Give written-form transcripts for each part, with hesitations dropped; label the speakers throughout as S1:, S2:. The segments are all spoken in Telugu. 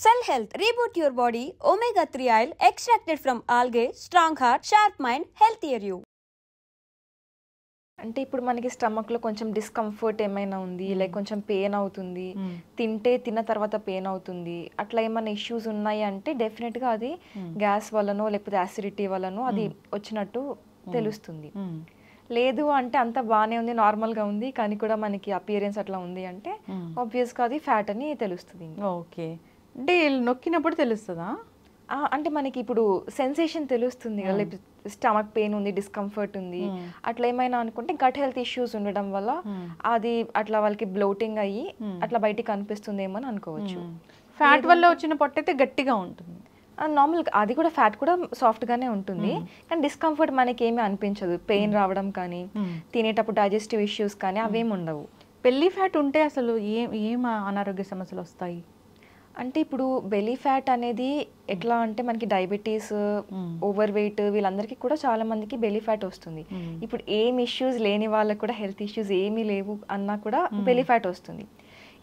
S1: Cell Health, reboot your body, omega-3 oil extracted from algae, strong heart, sharp mind, healthier you.
S2: అంటే ఇప్పుడు మనకి స్టమక్లో కొంచెం డిస్కంఫర్ట్ ఏమైనా ఉంది, లైక్ కొంచెం పెయిన్ అవుతుంది, తిన్న తర్వాత పెయిన్ అవుతుంది, అట్లా ఏమైనా ఇష్యూస్ ఉన్నాయి అంటే డెఫినెట్గా అది గ్యాస్ వల్లనో లేకపోతే యాసిడిటీ వల్లనో అది వచ్చినట్టు తెలుస్తుంది. లేదు అంటే అంత బాగానే ఉంది, నార్మల్గా ఉంది, కానీ కూడా మనకి అపియరెన్స్ అట్లా ఉంది అంటే ఆబ్వియస్గా అది ఫ్యాట్ అని తెలుస్తుంది.
S3: ఓకే, అంటే నొక్కినప్పుడు తెలుస్తుందా?
S2: అంటే మనకి ఇప్పుడు సెన్సేషన్ తెలుస్తుంది కదా, స్టమక్ పెయిన్ ఉంది, డిస్కంఫర్ట్ ఉంది, అట్లా ఏమైనా అనుకుంటే గట్ హెల్త్ ఇష్యూస్ ఉండడం వల్ల అది అట్లా వాళ్ళకి బ్లోటింగ్ అయ్యి అట్లా బయటికి కనిపిస్తుందేమో అని అనుకోవచ్చు.
S3: ఫ్యాట్ వల్ల వచ్చిన పొట్ట అయితే గట్టిగా ఉంటుంది,
S2: నార్మల్గా అది కూడా ఫ్యాట్ కూడా సాఫ్ట్గానే ఉంటుంది, కానీ డిస్కంఫర్ట్ మనకి ఏమీ అనిపించదు, పెయిన్ రావడం కానీ తినేటప్పుడు డైజెస్టివ్ ఇష్యూస్ కానీ అవేమి ఉండవు.
S3: బెల్లీ ఫ్యాట్ ఉంటే అసలు ఏం అనారోగ్య సమస్యలు వస్తాయి
S2: అంటే ఇప్పుడు బెల్లీ ఫ్యాట్ అనేది ఎట్లా అంటే మనకి డయాబెటీస్, ఓవర్ వెయిట్ వీళ్ళందరికీ కూడా చాలా మందికి బెల్లీ ఫ్యాట్ వస్తుంది. ఇప్పుడు ఏం ఇష్యూస్ లేని వాళ్ళకి కూడా, హెల్త్ ఇష్యూస్ ఏమీ లేవు అన్నా కూడా బెల్లీ ఫ్యాట్ వస్తుంది.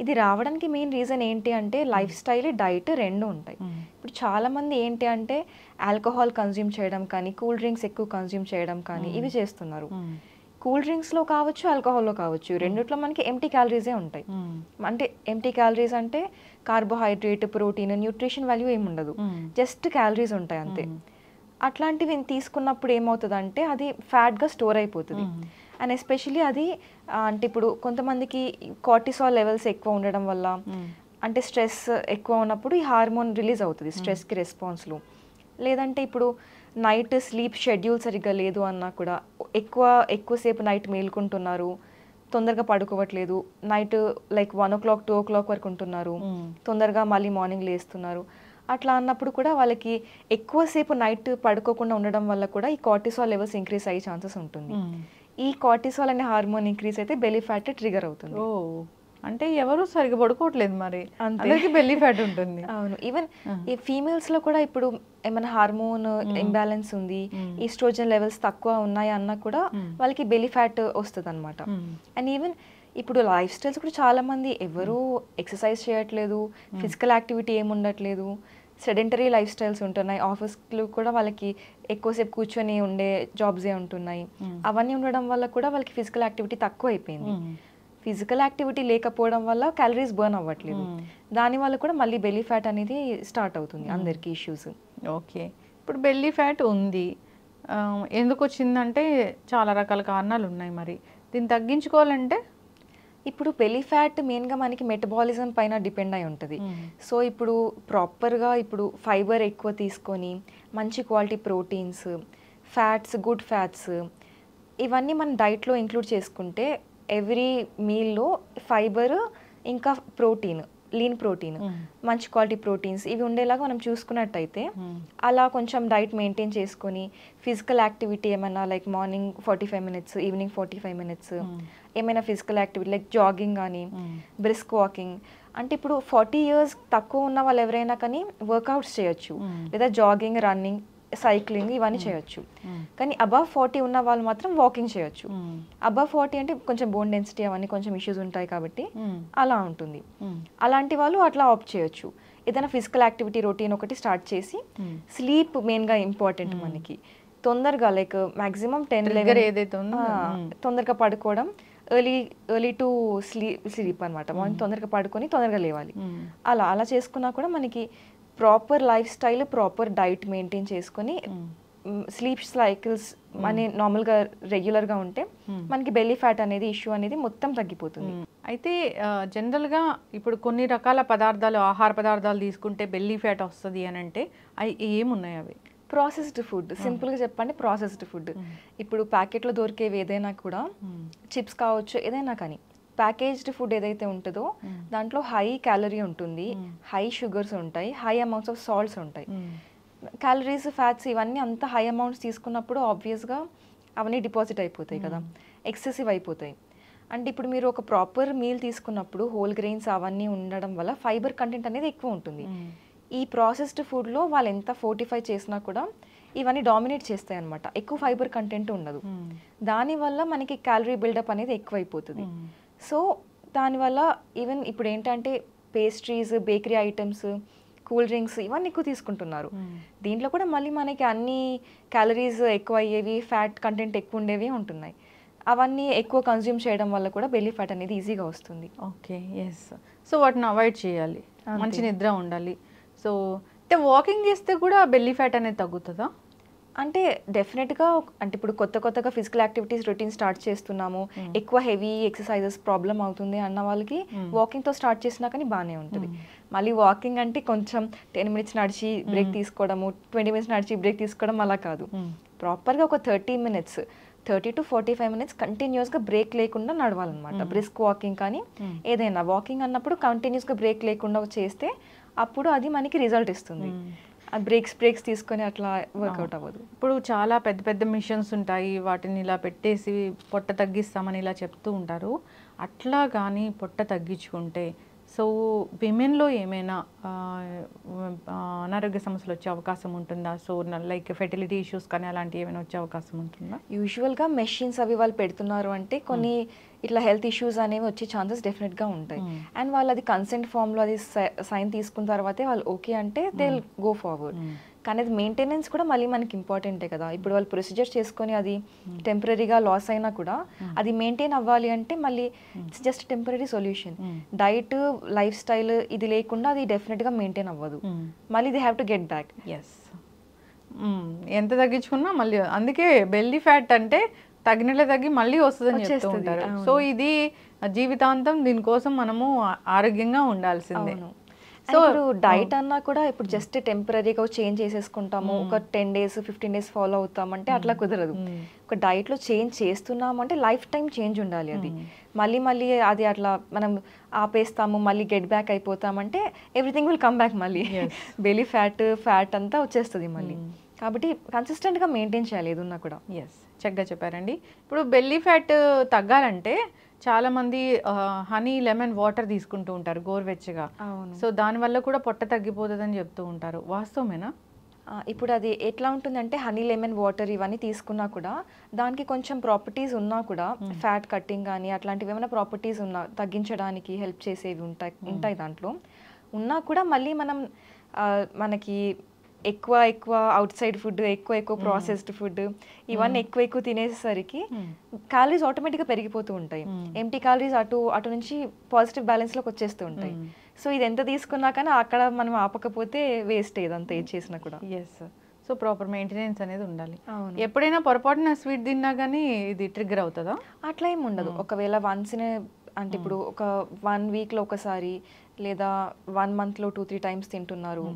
S2: ఇది రావడానికి మెయిన్ రీజన్ ఏంటి అంటే లైఫ్ స్టైల్, డైట్ రెండు ఉంటాయి. ఇప్పుడు చాలామంది ఏంటి అంటే ఆల్కహాల్ కన్జ్యూమ్ చేయడం కానీ, కూల్ డ్రింక్స్ ఎక్కువ కన్జ్యూమ్ చేయడం కానీ ఇవి చేస్తున్నారు. కూల్ డ్రింక్స్లో కావచ్చు, ఆల్కహాల్లో కావచ్చు, రెండిట్లో మనకి ఎంటీ క్యాలరీసే ఉంటాయి. అంటే ఎంటీ క్యాలరీస్ అంటే కార్బోహైడ్రేట్, ప్రోటీన్, న్యూట్రిషన్ వాల్యూ ఏమి ఉండదు, జస్ట్ క్యాలరీస్ ఉంటాయి అంతే. అట్లాంటివి తీసుకున్నప్పుడు ఏమవుతుందంటే అది ఫ్యాట్గా స్టోర్ అయిపోతుంది. అండ్ ఎస్పెషలీ అది అంటే ఇప్పుడు కొంతమందికి కార్టిసాల్ లెవెల్స్ ఎక్కువ ఉండడం వల్ల, అంటే స్ట్రెస్ ఎక్కువ ఉన్నప్పుడు ఈ హార్మోన్ రిలీజ్ అవుతుంది స్ట్రెస్కి రెస్పాన్స్లో. లేదంటే ఇప్పుడు నైట్ స్లీప్ షెడ్యూల్ సరిగ్గా లేదు అన్నా కూడా, ఎక్కువసేపు నైట్ మేల్కుంటున్నారు, తొందరగా పడుకోవట్లేదు, నైట్ లైక్ 1 o'clock 2 o'clock వరకు ఉంటున్నారు, తొందరగా మళ్ళీ మార్నింగ్ లేస్తున్నారు, అట్లా అన్నప్పుడు కూడా వాళ్ళకి ఎక్కువసేపు నైట్ పడుకోకుండా ఉండడం వల్ల కూడా ఈ కార్టిసాల్ లెవెల్స్ ఇంక్రీజ్ అయ్యే ఛాన్సెస్ ఉంటుంది. ఈ కార్టిసాల్ అనే హార్మోన్ ఇంక్రీజ్ అయితే బెల్లీ ఫ్యాట్ ట్రిగర్ అవుతుంది.
S3: అంటే ఎవరు సరిగ్గా పడుకోవట్లేదు, మరి అందరికి బెల్లీ ఫ్యాట్ ఉంటుంది.
S2: అవును, ఈవెన్ ఈ ఫీమేల్స్ లో కూడా ఇప్పుడు ఏమైనా హార్మోన్ ఇంబ్యాలెన్స్ ఉంది, ఈస్ట్రోజన్ లెవెల్స్ తక్కువ ఉన్నాయి అన్నా కూడా వాళ్ళకి బెల్లీ ఫ్యాట్ వస్తుంది అనమాట. అండ్ ఈవెన్ ఇప్పుడు లైఫ్ స్టైల్స్ కూడా చాలా మంది ఎవరు ఎక్సర్సైజ్ చేయట్లేదు, ఫిజికల్ యాక్టివిటీ ఏమి ఉండట్లేదు, సెడెంటరీ లైఫ్ స్టైల్స్ ఉంటున్నాయి, ఆఫీస్లో కూడా వాళ్ళకి ఎక్కువసేపు కూర్చొని ఉండే జాబ్సే ఉంటున్నాయి. అవన్నీ ఉండడం వల్ల కూడా వాళ్ళకి ఫిజికల్ యాక్టివిటీ తక్కువ అయిపోయింది. ఫిజికల్ యాక్టివిటీ లేకపోవడం వల్ల క్యాలరీస్ బర్న్ అవ్వట్లేదు, దానివల్ల కూడా మళ్ళీ బెల్లీ ఫ్యాట్ అనేది స్టార్ట్ అవుతుంది అందరికీ ఇష్యూస్.
S3: ఓకే, ఇప్పుడు బెల్లీ ఫ్యాట్ ఉంది, ఎందుకు వచ్చిందంటే చాలా రకాల కారణాలు ఉన్నాయి. మరి దీన్ని తగ్గించుకోవాలంటే
S2: ఇప్పుడు బెల్లీ ఫ్యాట్ మెయిన్గా మనకి మెటబాలిజం పైన డిపెండ్ అయి ఉంటుంది. సో ఇప్పుడు ప్రాపర్గా ఇప్పుడు ఫైబర్ ఎక్కువ తీసుకొని మంచి quality proteins, fats, good fats ఇవన్నీ మన డైట్లో ఇంక్లూడ్ చేసుకుంటే ఎవ్రీ మీల్లో ఫైబర్ ఇంకా ప్రోటీన్, లీన్ ప్రోటీన్, మంచి క్వాలిటీ ప్రోటీన్స్ ఇవి ఉండేలాగా మనం చూసుకున్నట్టయితే అలా కొంచెం డైట్ మెయింటైన్ చేసుకొని ఫిజికల్ యాక్టివిటీ ఏమైనా like morning 45 minutes, evening 45 minutes ఏమైనా ఫిజికల్ యాక్టివిటీ లైక్ జాగింగ్ కానీ, బ్రిస్క్ వాకింగ్. అంటే ఇప్పుడు 40 years తక్కువ ఉన్న వాళ్ళు ఎవరైనా కానీ వర్కౌట్స్ చేయొచ్చు, లేదా జాగింగ్, రన్నింగ్, సైక్లింగ్ ఇవన్నీ చేయొచ్చు. కానీ అబవ్ 40 ఉన్న వాళ్ళు మాత్రం వాకింగ్ చేయొచ్చు. అబవ్ 40 అంటే కొంచెం బోన్ డెన్సిటీ అవన్నీ కొంచెం ఇష్యూస్ ఉంటాయి కాబట్టి అలా ఉంటుంది. అలాంటి వాళ్ళు అట్లా ఆప్ట్ చేయొచ్చు. ఏదైనా ఫిజికల్ యాక్టివిటీ రొటీన్ ఒకటి స్టార్ట్ చేసి, స్లీప్ మెయిన్గా ఇంపార్టెంట్ మనకి. తొందరగా లైక్ మ్యాక్సిమం 10-11
S3: ఏదైతే ఉందో
S2: తొందరగా పడుకోవడం, ఎర్లీ టు స్లీప్ అనమాట. మార్నింగ్ తొందరగా పడుకొని తొందరగా లేవాలి. అలా చేసుకున్నా కూడా మనకి proper life style, proper diet maintain చేసుకొని స్లీప్ సైకిల్స్ అని నార్మల్గా రెగ్యులర్గా ఉంటే మనకి బెల్లీ ఫ్యాట్ అనేది ఇష్యూ అనేది మొత్తం తగ్గిపోతుంది.
S3: అయితే జనరల్గా ఇప్పుడు కొన్ని రకాల పదార్థాలు, ఆహార పదార్థాలు తీసుకుంటే బెల్లీ ఫ్యాట్ వస్తుంది అని అంటే అవి ఏమున్నాయి? అవి
S2: ప్రాసెస్డ్ ఫుడ్, సింపుల్గా చెప్పండి ప్రాసెస్డ్ ఫుడ్. ఇప్పుడు ప్యాకెట్లో దొరికేవి ఏదైనా కూడా, చిప్స్ కావచ్చు ఏదైనా కానీ, ప్యాకేజ్డ్ ఫుడ్ ఏదైతే ఉంటుందో దాంట్లో హై క్యాలరీ ఉంటుంది, హై షుగర్స్ ఉంటాయి, హై అమౌంట్స్ ఆఫ్ సాల్ట్స్ ఉంటాయి. క్యాలరీస్, ఫ్యాట్స్ ఇవన్నీ అంత హై అమౌంట్స్ తీసుకున్నప్పుడు ఆబ్వియస్గా అవన్నీ డిపాజిట్ అయిపోతాయి కదా, ఎక్సెసివ్ అయిపోతాయి. అంటే ఇప్పుడు మీరు ఒక ప్రాపర్ మీల్ తీసుకున్నప్పుడు హోల్ గ్రెయిన్స్ అవన్నీ ఉండడం వల్ల ఫైబర్ కంటెంట్ అనేది ఎక్కువ ఉంటుంది. ఈ ప్రాసెస్డ్ ఫుడ్లో వాళ్ళు ఎంత ఫోర్టిఫై చేసినా కూడా ఇవన్నీ డామినేట్ చేస్తాయి అనమాట, ఎక్కువ ఫైబర్ కంటెంట్ ఉండదు. దానివల్ల మనకి క్యాలరీ బిల్డప్ అనేది ఎక్కువైపోతుంది. సో దానివల్ల ఈవెన్ ఇప్పుడు ఏంటంటే pastries, bakery items, cool drinks ఇవన్నీ ఎక్కువ తీసుకుంటున్నారు. దీంట్లో కూడా మళ్ళీ మనకి అన్ని క్యాలరీస్ ఎక్కువ అయ్యేవి, ఫ్యాట్ కంటెంట్ ఎక్కువ ఉండేవి ఉంటున్నాయి. అవన్నీ ఎక్కువ కన్జ్యూమ్ చేయడం వల్ల కూడా బెల్లీ ఫ్యాట్ అనేది ఈజీగా వస్తుంది.
S3: Okay, yes. సో వాటిని అవాయిడ్ చేయాలి, మంచి నిద్ర ఉండాలి. సో అంటే వాకింగ్ చేస్తే కూడా బెల్లీ ఫ్యాట్ అనేది తగ్గుతుందా?
S2: అంటే డెఫినెట్గా, అంటే ఇప్పుడు కొత్తగా ఫిజికల్ యాక్టివిటీస్ రొటీన్ స్టార్ట్ చేస్తున్నాము, ఎక్కువ హెవీ ఎక్సర్సైజెస్ ప్రాబ్లం అవుతుంది అన్న వాళ్ళకి వాకింగ్తో స్టార్ట్ చేసినా కానీ బాగానే ఉంటుంది. మళ్ళీ వాకింగ్ అంటే కొంచెం 10 minutes నడిచి బ్రేక్ తీసుకోవడము, 20 minutes నడిచి బ్రేక్ తీసుకోవడం అలా కాదు. ప్రాపర్గా ఒక 30 to 45 minutes కంటిన్యూస్గా బ్రేక్ లేకుండా నడవాలన్నమాట. బ్రిస్క్ వాకింగ్ కానీ ఏదైనా వాకింగ్ అన్నప్పుడు కంటిన్యూస్గా బ్రేక్ లేకుండా చేస్తే అప్పుడు అది మనకి రిజల్ట్ ఇస్తుంది. బ్రేక్స్ తీసుకొని అట్లా వర్కౌట్ అవ్వదు.
S3: ఇప్పుడు చాలా పెద్ద పెద్ద మిషన్స్ ఉంటాయి, వాటిని ఇలా పెట్టేసి పొట్ట తగ్గిస్తామని ఇలా చెప్తూ ఉంటారు. అట్లా కానీ పొట్ట తగ్గించుకుంటే సో విమెన్లో ఏమైనా అనారోగ్య సమస్యలు వచ్చే అవకాశం ఉంటుందా? సో లైక్ ఫెర్టిలిటీ ఇష్యూస్ కానీ అలాంటివి ఏమైనా వచ్చే అవకాశం ఉంటుందా?
S2: యూజువల్గా మెషిన్స్ అవి వాళ్ళు పెడుతున్నారు అంటే కొన్ని ఇట్లా హెల్త్ ఇష్యూస్ అనేవి వచ్చే ఛాన్సెస్ డెఫినెట్గా ఉంటాయి. అండ్ వాళ్ళు అది కన్సెంట్ ఫామ్లో అది సైన్ తీసుకున్న తర్వాతే వాళ్ళు ఓకే అంటే దే విల్ గో ఫార్వర్డ్. కానీ అది మెయింటెనెన్స్ కూడా మళ్ళీ మనకి ఇంపార్టెంటే కదా. ఇప్పుడు వాళ్ళు ప్రొసీజర్ చేసుకొని అది టెంపరీగా లాస్ అయినా కూడా అది మెయింటైన్ అవ్వాలి అంటే మళ్ళీ it's just temporary solution. Diet, lifestyle ఇది లేకుండా అది డెఫినెట్గా మెయింటైన్ అవ్వదు. మళ్ళీ they have to get back.
S3: Yes, ఎంత తగ్గించుకున్నా మళ్ళీ, అందుకే బెల్లీ ఫ్యాట్ అంటే తగినట్లే తగ్గి మళ్ళీ వస్తుందని చెప్తూ ఉంటారు. సో ఇది జీవితాంతం దీనికోసం మనము ఆరోగ్యంగా ఉండాల్సిందే.
S2: సో ఇప్పుడు డైట్ అన్నా కూడా ఇప్పుడు జస్ట్ టెంపరీగా చేంజ్ చేసేసుకుంటాము, ఒక 10 days 15 days ఫాలో అవుతామంటే అట్లా కుదరదు. ఒక డైట్లో చేంజ్ చేస్తున్నామంటే లైఫ్ టైం చేంజ్ ఉండాలి. అది మళ్ళీ అది అట్లా మనం ఆపేస్తాము, మళ్ళీ గెట్ బ్యాక్ అయిపోతామంటే ఎవ్రీథింగ్ విల్ కమ్ బ్యాక్. మళ్ళీ బెల్లీ ఫ్యాట్ అంతా వచ్చేస్తుంది మళ్ళీ. కాబట్టి కన్సిస్టెంట్గా మెయింటైన్ చేయాలి ఏదున్నా కూడా.
S3: ఎస్, చక్కగా చెప్పారండి. ఇప్పుడు బెల్లీ ఫ్యాట్ తగ్గాలంటే చాలామంది హనీ లెమన్ వాటర్ తీసుకుంటూ ఉంటారు గోరువెచ్చగా. సో దానివల్ల కూడా పొట్ట తగ్గిపోతుందని చెప్తూ ఉంటారు, వాస్తవమేనా?
S2: ఇప్పుడు అది ఎట్లా ఉంటుందంటే హనీ లెమన్ వాటర్ ఇవన్నీ తీసుకున్నా కూడా దానికి కొంచెం ప్రాపర్టీస్ ఉన్నా కూడా ఫ్యాట్ కట్టింగ్ కానీ అట్లాంటివి ఏమైనా ప్రాపర్టీస్ ఉన్నా తగ్గించడానికి హెల్ప్ చేసేవి ఉంటాయి దాంట్లో ఉన్నా కూడా మళ్ళీ మనకి ఎక్కువ అవుట్ సైడ్ ఫుడ్, ఎక్కువ ప్రాసెస్డ్ ఫుడ్ ఇవన్నీ ఎక్కువ తినేసరికి క్యాలరీస్ ఆటోమేటిక్గా పెరిగిపోతూ ఉంటాయి. ఎంటీ క్యాలరీస్ అటు నుంచి పాజిటివ్ బ్యాలెన్స్లోకి వచ్చేస్తూ ఉంటాయి. సో ఇది ఎంత తీసుకున్నా కానీ అక్కడ మనం ఆపకపోతే వేస్ట్ ఇదంతా ఏది చేసినా కూడా.
S3: ఎస్, సో ప్రాపర్ మెయింటెనెన్స్ అనేది ఉండాలి. ఎప్పుడైనా పొరపాటున స్వీట్ తిన్నా కానీ ఇది ట్రిగ్గర్ అవుతుందా?
S2: అట్లా ఏమి ఉండదు. ఒకవేళ వన్స్నే అంటే ఇప్పుడు ఒక 1 weekలో ఒకసారి లేదా 1 monthలో 2-3 times తింటున్నారు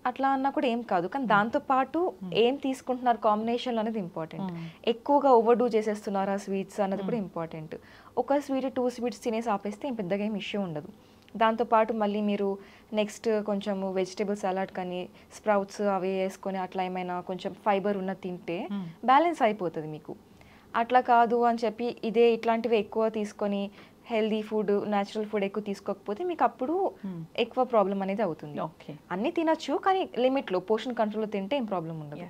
S2: అట్లా అన్నా కూడా ఏం కాదు. కానీ దాంతోపాటు ఏం తీసుకుంటున్నారు కాంబినేషన్ అనేది ఇంపార్టెంట్. ఎక్కువగా ఓవర్డూ చేసేస్తున్నారా స్వీట్స్ అన్నది కూడా ఇంపార్టెంట్. ఒక స్వీట్ 2 sweets తినేసి ఆపేస్తే ఏం పెద్దగా ఏం ఇష్యూ ఉండదు. దాంతోపాటు మళ్ళీ మీరు నెక్స్ట్ కొంచెం వెజిటేబుల్ సలాడ్ కానీ స్ప్రౌట్స్ అవి వేసుకొని అట్లా ఏమైనా కొంచెం ఫైబర్ ఉన్నది తింటే బ్యాలెన్స్ అయిపోతుంది మీకు. అట్లా కాదు అని చెప్పి ఇట్లాంటివి ఎక్కువ తీసుకొని హెల్దీ ఫుడ్, న్యాచురల్ ఫుడ్ ఎక్కువ తీసుకోకపోతే మీకు అప్పుడు ఎక్కువ ప్రాబ్లం అనేది అవుతుంది. అన్నీ తినచ్చు కానీ లిమిట్లో, పోర్షన్ కంట్రోల్లో తింటే ఏం ప్రాబ్లం ఉండదు.